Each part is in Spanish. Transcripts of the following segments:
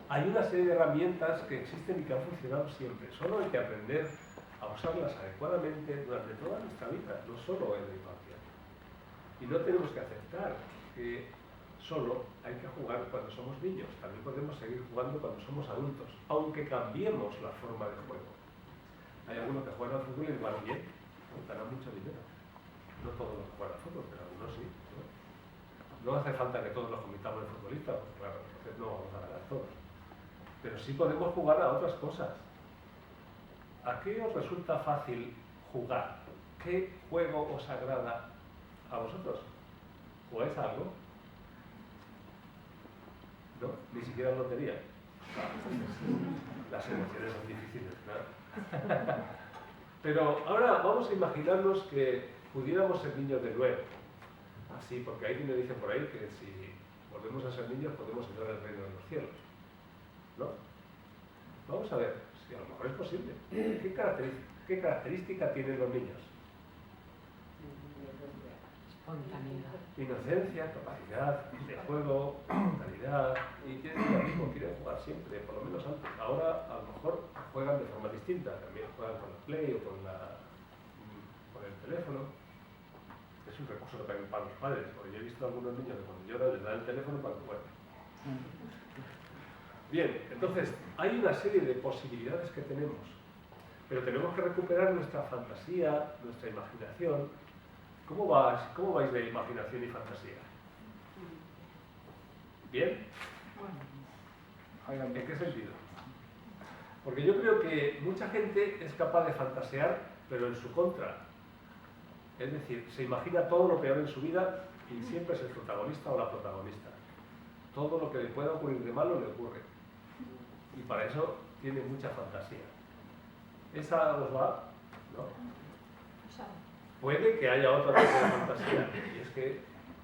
hay una serie de herramientas que existen y que han funcionado siempre. Solo hay que aprender a usarlas adecuadamente durante toda nuestra vida, no solo en la infancia. Y no tenemos que aceptar que solo hay que jugar cuando somos niños. También podemos seguir jugando cuando somos adultos, aunque cambiemos la forma de juego. Hay algunos que juegan al fútbol y van bien, ganan mucho dinero. No todos los que juegan al fútbol, pero algunos sí. No hace falta que todos nos convirtamos en futbolistas, porque claro, entonces no vamos a ganar todos. Pero sí podemos jugar a otras cosas. ¿A qué os resulta fácil jugar? ¿Qué juego os agrada a vosotros? ¿Jugáis a algo? ¿No? Ni siquiera lotería. Las emociones son difíciles, claro. Pero ahora vamos a imaginarnos que pudiéramos ser niños de nuevo. Así, porque hay quien me dice por ahí que si volvemos a ser niños podemos entrar al reino de los cielos. ¿No? Vamos a ver si a lo mejor es posible. ¿Qué característica tienen los niños? Espontaneidad. Inocencia, capacidad de juego, calidad, y quieren lo mismo, quieren jugar siempre, por lo menos antes. Ahora a lo mejor juegan de forma distinta, también juegan con la Play o con el teléfono. Es un recurso que también para los padres, porque yo he visto a algunos niños que cuando lloran les dan el teléfono para jugar. Bien, entonces hay una serie de posibilidades que tenemos, pero tenemos que recuperar nuestra fantasía, nuestra imaginación. ¿Cómo vais de imaginación y fantasía? ¿Bien? ¿En qué sentido? Porque yo creo que mucha gente es capaz de fantasear, pero en su contra. Es decir, se imagina todo lo peor en su vida y siempre es el protagonista o la protagonista. Todo lo que le pueda ocurrir de malo le ocurre. Y para eso tiene mucha fantasía. ¿Esa os va? ¿No? Puede que haya otra tipo de fantasía, y es que,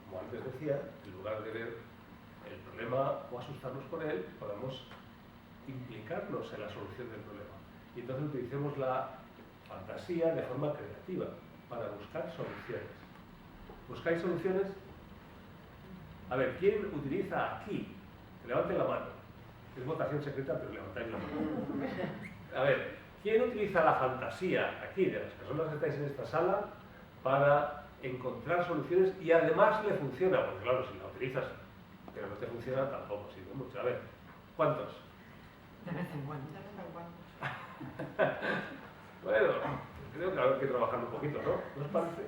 como antes decía, en lugar de ver el problema o asustarnos por él, podamos implicarnos en la solución del problema. Y entonces utilicemos la fantasía de forma creativa para buscar soluciones. ¿Buscáis soluciones? A ver, ¿quién utiliza aquí? Que levanten la mano. Es votación secreta, pero levantáis la mano. A ver, ¿quién utiliza la fantasía aquí de las personas que estáis en esta sala para encontrar soluciones y además le funciona? Porque claro, si la utilizas pero no te funciona, tampoco sirve mucho. A ver, ¿cuántos? De vez en cuando. Bueno, creo que habrá que trabajar un poquito, ¿no? ¿No os parece?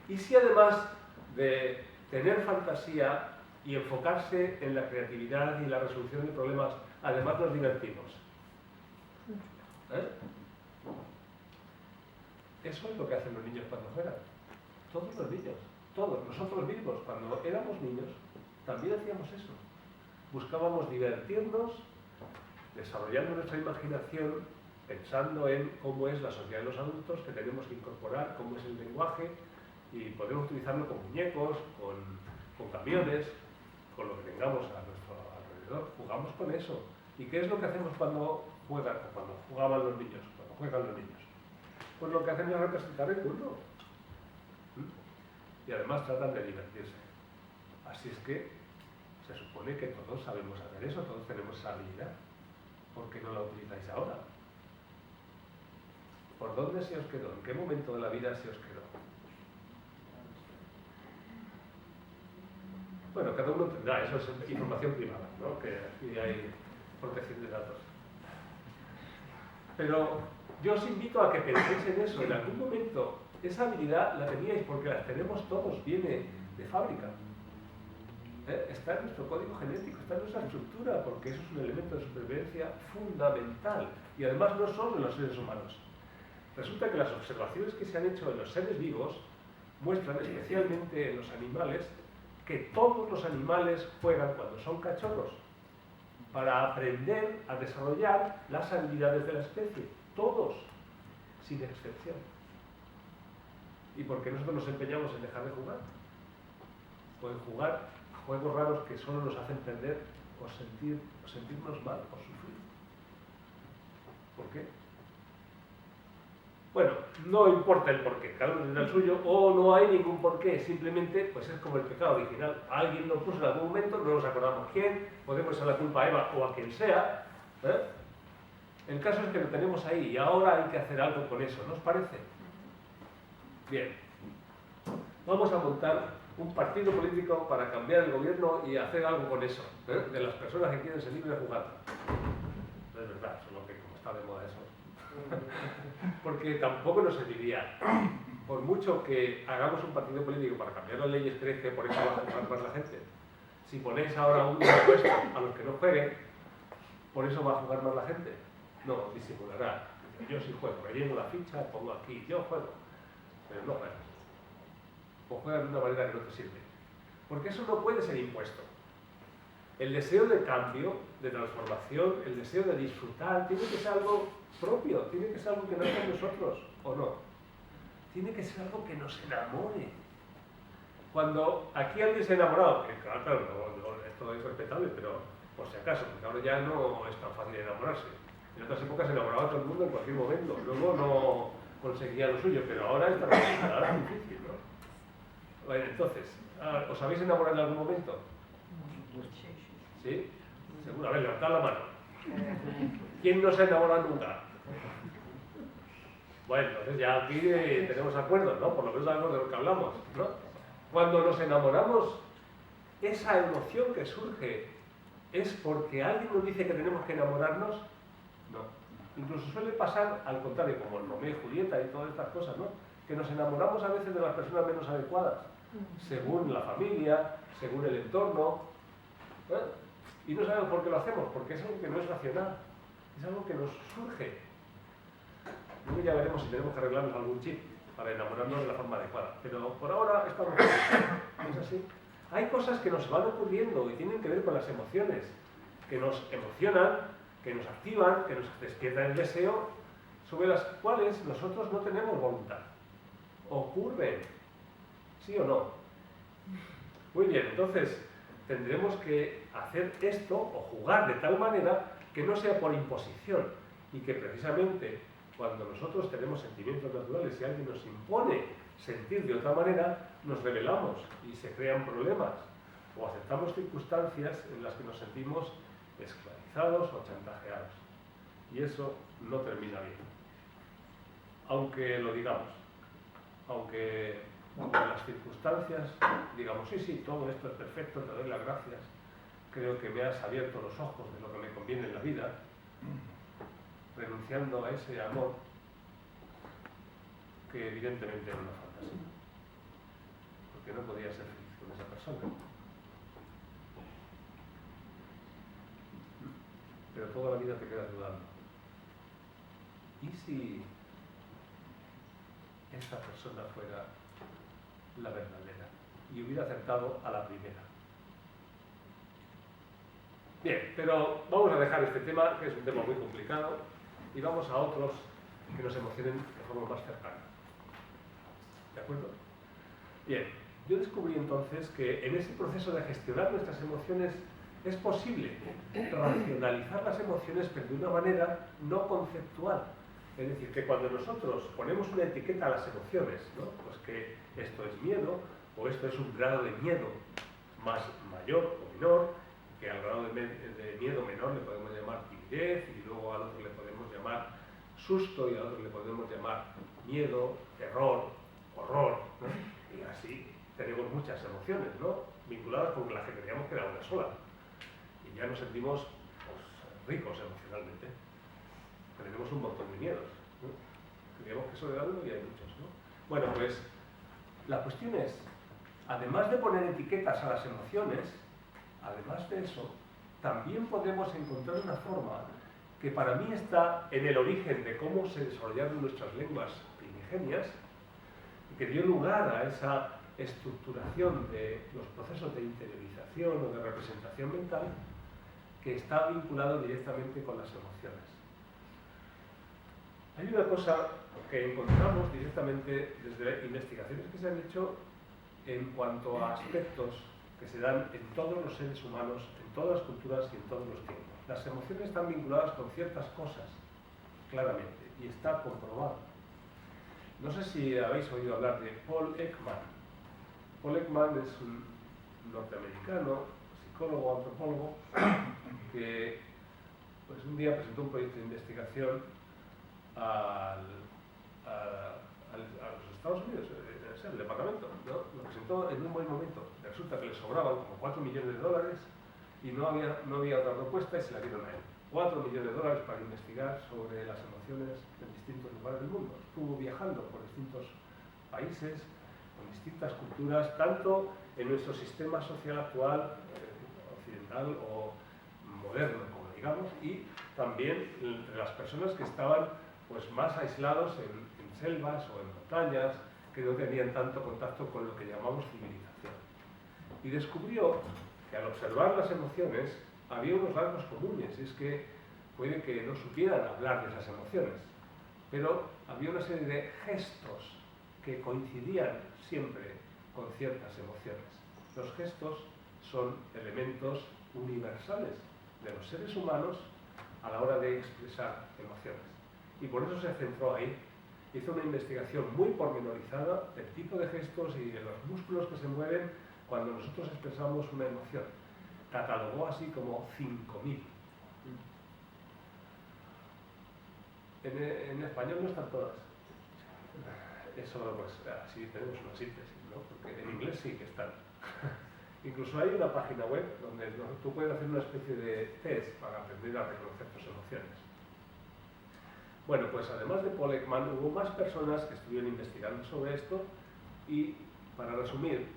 Y si además de tener fantasía y enfocarse en la creatividad y la resolución de problemas, además nos divertimos. ¿Eh? Eso es lo que hacen los niños cuando juegan. Todos los niños, todos, nosotros mismos, cuando éramos niños, también hacíamos eso. Buscábamos divertirnos, desarrollando nuestra imaginación, pensando en cómo es la sociedad de los adultos, que tenemos que incorporar, cómo es el lenguaje, y podemos utilizarlo con muñecos, con camiones, con lo que tengamos a nuestro alrededor. Jugamos con eso. ¿Y qué es lo que hacemos cuando juegan, o cuando jugaban los niños, cuando juegan los niños? Pues lo que hacen es representar el mundo. Y además tratan de divertirse. Así es que se supone que todos sabemos hacer eso, todos tenemos esa habilidad. ¿Por qué no la utilizáis ahora? ¿Por dónde se os quedó? ¿En qué momento de la vida se os quedó? Bueno, cada uno tendrá, eso es información privada, ¿no? Que aquí hay protección de datos. Pero yo os invito a que penséis en eso. En algún momento esa habilidad la teníais, porque la tenemos todos, viene de fábrica. Está en nuestro código genético, está en nuestra estructura, porque eso es un elemento de supervivencia fundamental. Y además no solo en los seres humanos. Resulta que las observaciones que se han hecho en los seres vivos muestran, especialmente en los animales, que todos los animales juegan cuando son cachorros para aprender a desarrollar las habilidades de la especie. Todos, sin excepción. ¿Y por qué nosotros nos empeñamos en dejar de jugar? O en jugar a juegos raros que solo nos hacen perder o sentirnos mal o sufrir. ¿Por qué? Bueno, no importa el porqué, cada uno tendrá el suyo, o no hay ningún porqué, simplemente pues es como el pecado original. Alguien lo puso en algún momento, no nos acordamos quién, podemos echar la culpa a Eva o a quien sea. El caso es que lo tenemos ahí y ahora hay que hacer algo con eso, ¿no os parece? Bien, vamos a montar un partido político para cambiar el gobierno y hacer algo con eso, de las personas que quieren ser libres jugando. No es verdad, solo que como está de moda eso. Porque tampoco nos serviría, por mucho que hagamos un partido político para cambiar las leyes, ¿creéis que por eso va a jugar más la gente? Si ponéis ahora un impuesto a los que no jueguen, ¿por eso va a jugar más la gente? No, disimulará. Yo sí juego, relleno la ficha, pongo aquí, yo juego, pero no juegas. O juegas de una manera que no te sirve. Porque eso no puede ser impuesto. El deseo de cambio, de transformación, el deseo de disfrutar, tiene que ser algo propio, tiene que ser algo que nazca en nosotros, ¿o no? Tiene que ser algo que nos enamore. Cuando aquí alguien se ha enamorado, que claro, esto es respetable, pero por si acaso, porque ahora ya no es tan fácil enamorarse. En otras épocas se enamoraba todo el mundo en cualquier momento, luego no conseguía lo suyo, pero ahora es difícil, ¿no? Bueno, entonces, ¿os habéis enamorado en algún momento? ¿Sí? Seguro. A ver, levantad la mano. ¿Quién no se ha enamorado nunca? Bueno, entonces ya aquí tenemos acuerdos, ¿no? Por lo menos sabemos de lo que hablamos, ¿no? Cuando nos enamoramos, esa emoción que surge es porque alguien nos dice que tenemos que enamorarnos. No. Incluso suele pasar al contrario, como en Romeo y Julieta y todas estas cosas, ¿no? Que nos enamoramos a veces de las personas menos adecuadas, según la familia, según el entorno. Y no sabemos por qué lo hacemos, porque es algo que no es racional, es algo que nos surge. Luego ya veremos si tenemos que arreglarnos algún chip para enamorarnos de la forma adecuada, pero por ahora estamos bien. ¿No es así? Hay cosas que nos van ocurriendo y tienen que ver con las emociones, que nos emocionan, que nos activan, que nos despiertan el deseo, sobre las cuales nosotros no tenemos voluntad. Ocurren, ¿sí o no? Muy bien, entonces tendremos que hacer esto o jugar de tal manera que no sea por imposición y que precisamente cuando nosotros tenemos sentimientos naturales y alguien nos impone sentir de otra manera, nos rebelamos y se crean problemas o aceptamos circunstancias en las que nos sentimos esclavizados o chantajeados. Y eso no termina bien. Aunque lo digamos, aunque en las circunstancias digamos, sí, todo esto es perfecto, te doy las gracias, creo que me has abierto los ojos de lo que me conviene en la vida, renunciando a ese amor que evidentemente era una fantasía, porque no podía ser feliz con esa persona. Pero toda la vida te quedas dudando. ¿Y si esta persona fuera la verdadera y hubiera acertado a la primera? Bien, pero vamos a dejar este tema, que es un tema muy complicado, y vamos a otros que nos emocionen de forma más cercana. ¿De acuerdo? Bien, yo descubrí entonces que en ese proceso de gestionar nuestras emociones es posible racionalizar las emociones, pero de una manera no conceptual. Es decir, que cuando nosotros ponemos una etiqueta a las emociones, ¿no? Pues que esto es miedo, o esto es un grado de miedo mayor o menor, que al grado de miedo menor le podemos llamar timidez, y luego al otro le podemos llamar susto, y al otro le podemos llamar miedo, terror, horror, ¿no? Y así tenemos muchas emociones, ¿no? Vinculadas con las que creíamos que era una sola. Y ya nos sentimos pues, ricos emocionalmente. Tenemos un montón de miedos, ¿no? Creíamos que solo era uno y hay muchos, ¿no? Bueno, pues la cuestión es, además de poner etiquetas a las emociones, además de eso, también podemos encontrar una forma que para mí está en el origen de cómo se desarrollaron nuestras lenguas primigenias y que dio lugar a esa estructuración de los procesos de interiorización o de representación mental, que está vinculado directamente con las emociones. Hay una cosa que encontramos directamente desde investigaciones que se han hecho en cuanto a aspectos que se dan en todos los seres humanos, en todas las culturas y en todos los tiempos. Las emociones están vinculadas con ciertas cosas, claramente, y está comprobado. No sé si habéis oído hablar de Paul Ekman. Paul Ekman es un norteamericano, psicólogo, antropólogo, que pues, un día presentó un proyecto de investigación a los Estados Unidos, el departamento, ¿no? Lo presentó en un buen momento. Resulta que le sobraban como 4 millones de dólares y no había otra propuesta y se la dieron a él. 4 millones de dólares para investigar sobre las emociones en distintos lugares del mundo. Estuvo viajando por distintos países, con distintas culturas, tanto en nuestro sistema social actual, occidental o moderno, como digamos, y también entre las personas que estaban pues, más aislados en selvas o en montañas, que no tenían tanto contacto con lo que llamamos civilización. Y descubrió que al observar las emociones había unos rasgos comunes, y es que puede que no supieran hablar de esas emociones, pero había una serie de gestos que coincidían siempre con ciertas emociones. Los gestos son elementos universales de los seres humanos a la hora de expresar emociones. Y por eso se centró ahí. Hizo una investigación muy pormenorizada del tipo de gestos y de los músculos que se mueven cuando nosotros expresamos una emoción. Catalogó así como 5.000. En español no están todas. Eso, pues, así tenemos una síntesis, ¿no? Porque en inglés sí que están. Incluso hay una página web donde tú puedes hacer una especie de test para aprender a reconocer tus emociones. Bueno, pues además de Paul Ekman, hubo más personas que estuvieron investigando sobre esto y, para resumir,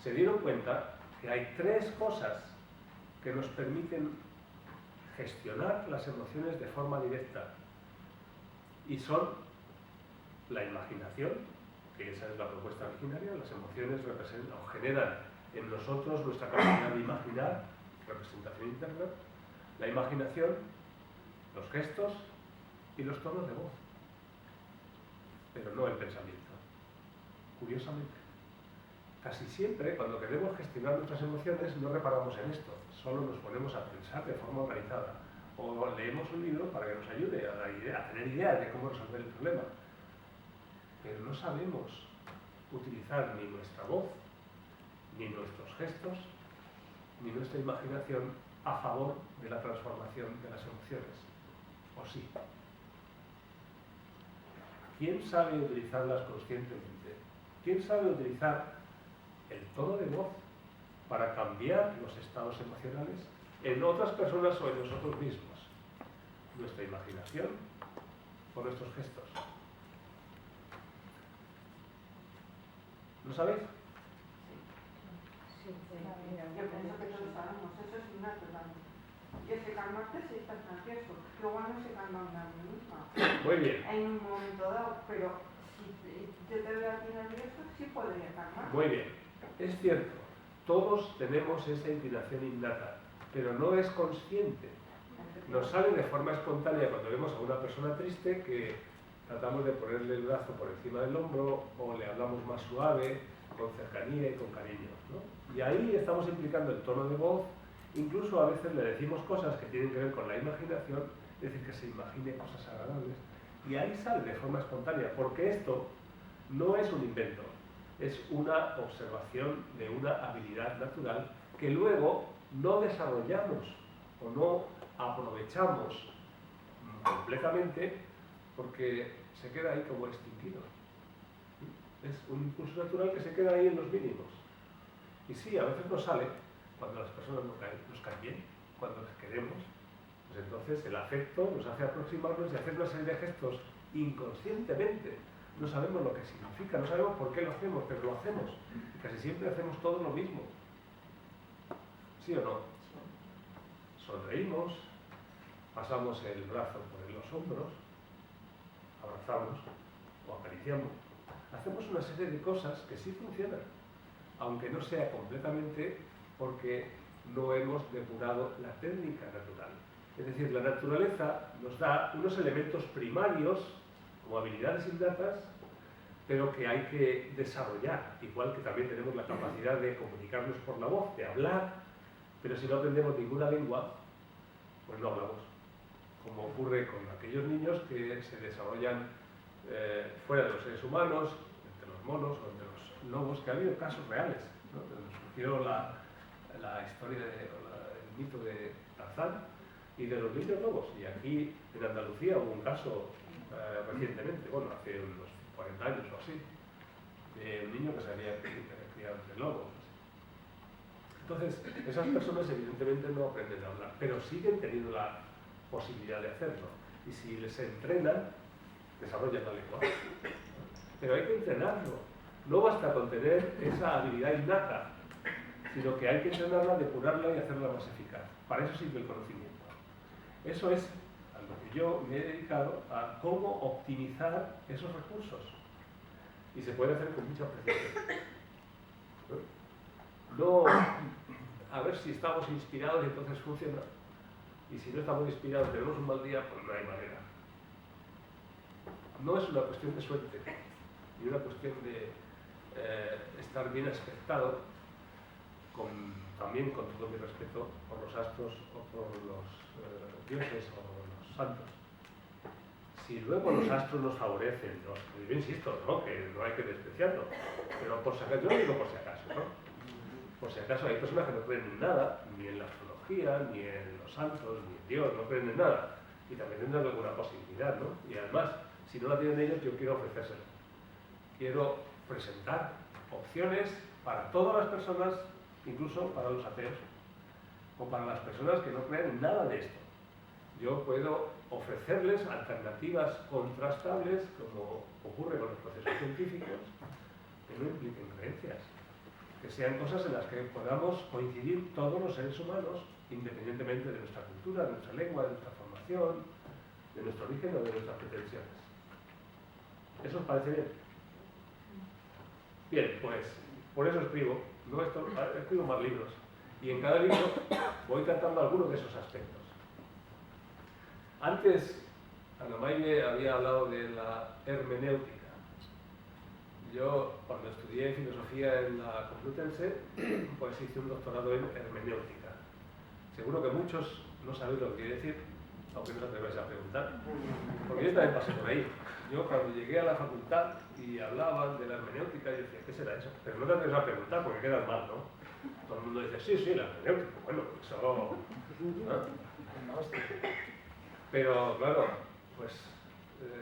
se dieron cuenta que hay 3 cosas que nos permiten gestionar las emociones de forma directa y son la imaginación, que esa es la propuesta originaria. Las emociones representan o generan en nosotros nuestra capacidad de imaginar, representación interna, la imaginación, los gestos y los tonos de voz, pero no el pensamiento. Curiosamente, casi siempre cuando queremos gestionar nuestras emociones no reparamos en esto, solo nos ponemos a pensar de forma organizada o leemos un libro para que nos ayude a tener idea de cómo resolver el problema, pero no sabemos utilizar ni nuestra voz, ni nuestros gestos, ni nuestra imaginación a favor de la transformación de las emociones. ¿O sí? ¿Quién sabe utilizarlas conscientemente? ¿Quién sabe utilizar el tono de voz para cambiar los estados emocionales en otras personas o en nosotros mismos? ¿Nuestra imaginación o nuestros gestos? ¿Lo sabéis? Sí, yo pienso que todos sabemos, eso es natural. Yo sé calmarte si estás nervioso, luego no sé calmarme a mí misma. Muy bien. En un momento dado, pero si yo te veo a ti nervioso, sí podría calmar. Muy bien. Es cierto, todos tenemos esa inclinación innata, pero no es consciente. Nos sale de forma espontánea cuando vemos a una persona triste que tratamos de ponerle el brazo por encima del hombro o le hablamos más suave, con cercanía y con cariño, ¿no? Y ahí estamos implicando el tono de voz, incluso a veces le decimos cosas que tienen que ver con la imaginación, es decir, que se imagine cosas agradables, y ahí sale de forma espontánea, porque esto no es un invento, es una observación de una habilidad natural que luego no desarrollamos o no aprovechamos completamente porque se queda ahí como extinguido. Es un impulso natural que se queda ahí en los mínimos. Y sí, a veces nos sale cuando las personas nos caen bien, cuando las queremos, pues entonces el afecto nos hace aproximarnos y hacer una serie de gestos inconscientemente. No sabemos lo que significa, no sabemos por qué lo hacemos, pero lo hacemos. Y casi siempre hacemos todo lo mismo. ¿Sí o no? Sonreímos, pasamos el brazo por los hombros, abrazamos o acariciamos. Hacemos una serie de cosas que sí funcionan, aunque no sea completamente porque no hemos depurado la técnica natural. Es decir, la naturaleza nos da unos elementos primarios, como habilidades innatas, pero que hay que desarrollar, igual que también tenemos la capacidad de comunicarnos por la voz, de hablar, pero si no aprendemos ninguna lengua, pues no hablamos, como ocurre con aquellos niños que se desarrollan fuera de los seres humanos, entre los monos o entre los lobos, que ha habido casos reales, ¿no? Surgió la historia, el mito de Tarzán y de los niños lobos. Y aquí en Andalucía hubo un caso recientemente, bueno, hace unos 40 años o así, de un niño que se había criado entre lobos. Entonces, esas personas evidentemente no aprenden a hablar, pero siguen teniendo la posibilidad de hacerlo. Y si les entrenan, desarrollan la lengua. Pero hay que entrenarlo. No basta con tener esa habilidad innata, sino que hay que entrenarla, depurarla y hacerla más eficaz. Para eso sirve el conocimiento. Eso es a lo que yo me he dedicado, a cómo optimizar esos recursos. Y se puede hacer con mucha precisión. No a ver si estamos inspirados y entonces funciona. Y si no estamos inspirados, tenemos un mal día, pues no hay manera. No es una cuestión de suerte, ni una cuestión de estar bien aspectado, también con todo mi respeto por los astros o por los dioses o los santos. Si luego los astros nos favorecen, yo insisto, ¿no? Que no hay que despreciarlo, pero por si acaso, yo lo digo por si acaso, ¿no? Por si acaso hay personas que no creen en nada, ni en la astrología, ni en los santos, ni en Dios, no creen en nada, y también tendrán alguna posibilidad, ¿no? Y además, si no la tienen ellos, yo quiero ofrecérsela. Quiero presentar opciones para todas las personas, incluso para los ateos, o para las personas que no creen en nada de esto. Yo puedo ofrecerles alternativas contrastables, como ocurre con los procesos científicos, que no impliquen creencias, que sean cosas en las que podamos coincidir todos los seres humanos, independientemente de nuestra cultura, de nuestra lengua, de nuestra formación, de nuestro origen o de nuestras pretensiones. ¿Eso os parece bien? Bien, pues por eso escribo, escribo más libros, y en cada libro voy tratando algunos de esos aspectos. Antes, Ana Maile había hablado de la hermenéutica. Yo, cuando estudié filosofía en la Complutense, pues hice un doctorado en hermenéutica. Seguro que muchos no sabéis lo que quiere decir, aunque no os atreváis a preguntar, porque yo también pasé por ahí. Yo cuando llegué a la facultad y hablaban de la hermenéutica, yo decía, ¿qué será eso? Pero no te atreves a preguntar porque quedas mal, ¿no? Todo el mundo dice, sí, la hermenéutica. Bueno, eso... ¿no? Pero, claro, pues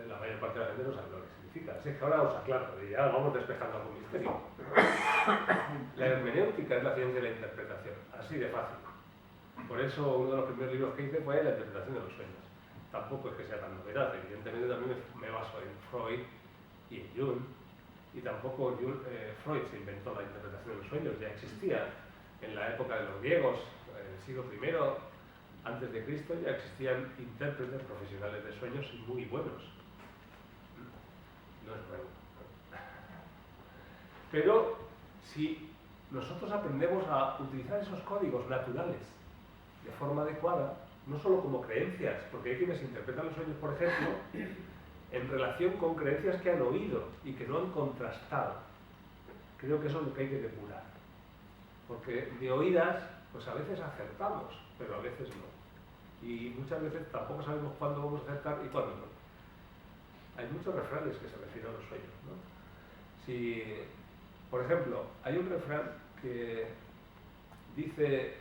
la mayor parte de la gente no sabe lo que significa. Así que ahora os aclaro, y ya vamos despejando algún misterio. La hermenéutica es la ciencia de la interpretación, así de fácil. Por eso uno de los primeros libros que hice fue la interpretación de los sueños. Tampoco es que sea tan novedad, evidentemente también me baso en Freud y en Jung, y tampoco Freud se inventó la interpretación de los sueños, ya existía en la época de los griegos, en el siglo I, antes de Cristo, ya existían intérpretes profesionales de sueños muy buenos. No es nuevo. Pero si nosotros aprendemos a utilizar esos códigos naturales de forma adecuada, no solo como creencias, porque hay quienes interpretan los sueños, por ejemplo, en relación con creencias que han oído y que no han contrastado. Creo que eso es lo que hay que depurar. Porque de oídas, pues a veces acertamos, pero a veces no. Y muchas veces tampoco sabemos cuándo vamos a acertar y cuándo no. Hay muchos refranes que se refieren a los sueños, ¿no? Si, por ejemplo, hay un refrán que dice,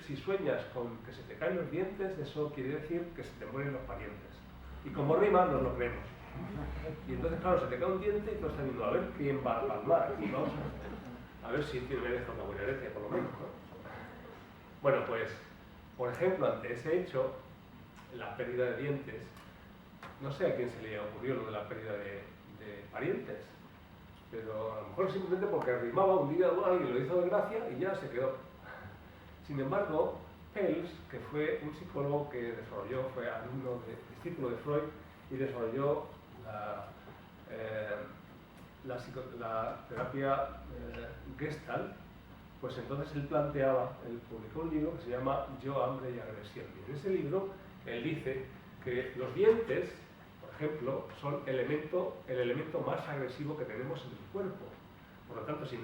si sueñas con que se te caen los dientes, eso quiere decir que se te mueren los parientes. Y como rima, nos lo creemos. Y entonces, claro, se te cae un diente y tú estás viendo, a ver quién va a palmar. Y vamos a ver si merece una buena herencia, por lo menos, ¿no? Bueno, pues, por ejemplo, ante ese hecho, la pérdida de dientes, no sé a quién se le ocurrió lo de la pérdida de parientes, pero a lo mejor simplemente porque rimaba un día alguien lo hizo de gracia y ya se quedó. Sin embargo, Pels, que fue un psicólogo que desarrolló, fue discípulo de Freud y desarrolló la terapia Gestalt, pues entonces él publicó un libro que se llama Yo, hambre y agresión. Y en ese libro él dice que los dientes, por ejemplo, son el elemento más agresivo que tenemos en el cuerpo. Por lo tanto, si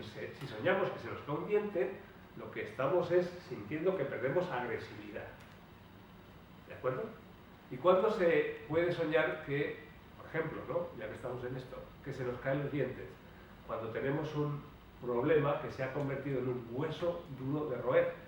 soñamos que se nos cae un diente, lo que estamos es sintiendo que perdemos agresividad. ¿De acuerdo? ¿Y cuándo se puede soñar que, por ejemplo, ¿no? Ya que estamos en esto, que se nos caen los dientes, cuando tenemos un problema que se ha convertido en un hueso duro de roer.